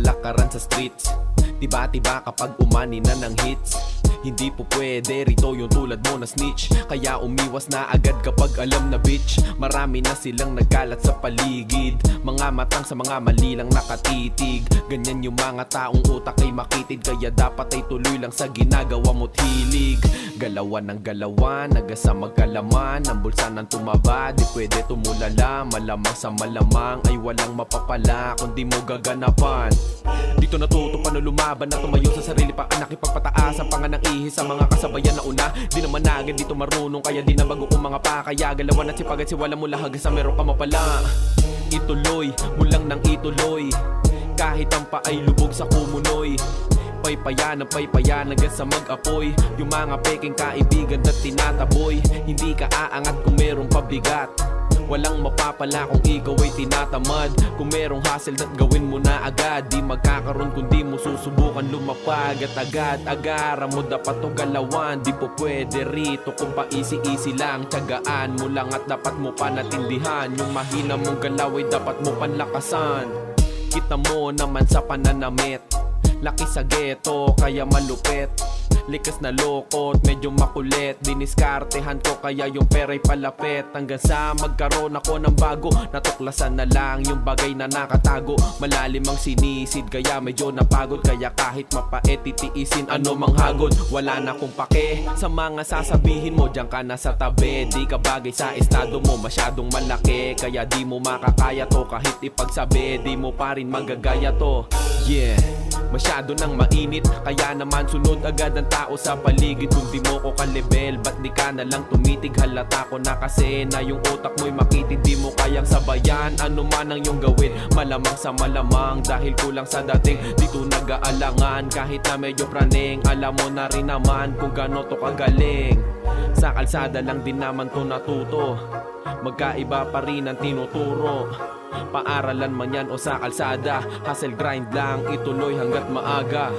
kalakaran sa streets. Tiba-tiba kapag umani na ng hits, hindi po pwede rito yung tulad mo na snitch. Kaya umiwas na agad kapag alam na bitch. Marami na silang nagkalat sa paligid, mga matang sa mga mali lang nakatitig. Ganyan yung mga taong utak ay makitid, kaya dapat ay tuloy lang sa ginagawa mo't hilig. Galawan ng galawan, nagasa magkalaman, ang bulsa ng tumaba, di pwede tumulala. Malamang sa malamang ay walang mapapala kundi mo gaganapan. Dito natuto pa na lumaban, na tumayo sa sarili pa ang nakipagpataas ang panganang ihis sa mga kasabayan na una. Di naman agad dito marunong, kaya di na bago kong mga pa. Kaya galawan at sipag at siwala mo lahag sa meron ka mapala. Ituloy mo lang nang ituloy, kahit ang pa ay lubog sa kumunoy. Paypayan ang paypayan hanggang sa mag-apoy. Yung mga peking kaibigan na tinataboy, hindi ka aangat kung merong pabigat. Walang mapapala kung ikaw ay tinatamad. Kung merong hustle at gawin mo na agad, di magkakaroon kundi mo susubukan lumapag. At agad-agara mo dapat to galawan, di po pwede rito kung pa easy-easy lang. Tiyagaan mo lang at dapat mo panatindihan. Yung mahina mong galaw ay dapat mo panlakasan. Kita mo naman sa pananamit, laki sa ghetto kaya malupit. Likas na lokot, medyo makulit, diniskartehan ko kaya yung pera'y palapit. Hanggang sa magkaroon ako ng bago, natuklasan na lang yung bagay na nakatago. Malalim ang sinisid kaya medyo napagod, kaya kahit mapait titiisin ano mang hagod. Wala na kong pake sa mga sasabihin mo, diyan ka na sa tabi. Di ka bagay sa estado mo, masyadong malaki, kaya di mo makakaya to. Kahit ipagsabi, di mo pa rin magagaya to. Yeah, masyado nang mainit, kaya naman sunod agad ang tao sa paligid. Kung di mo ko kalibel, ba't di ka na lang tumitig? Halata ko na kasi na yung utak mo'y makitid, di mo kayang sabayan ano man ang iyong gawin. Malamang sa malamang, dahil kulang sa dating, dito nag-aalangan. Kahit na medyo praning, alam mo na rin naman kung gano to kagaling. Sa kalsada lang din naman to natuto, magkaiba pa rin ang tinuturo. Paaralan man yan o sa kalsada, hustle grind lang, ituloy hanggat maaga.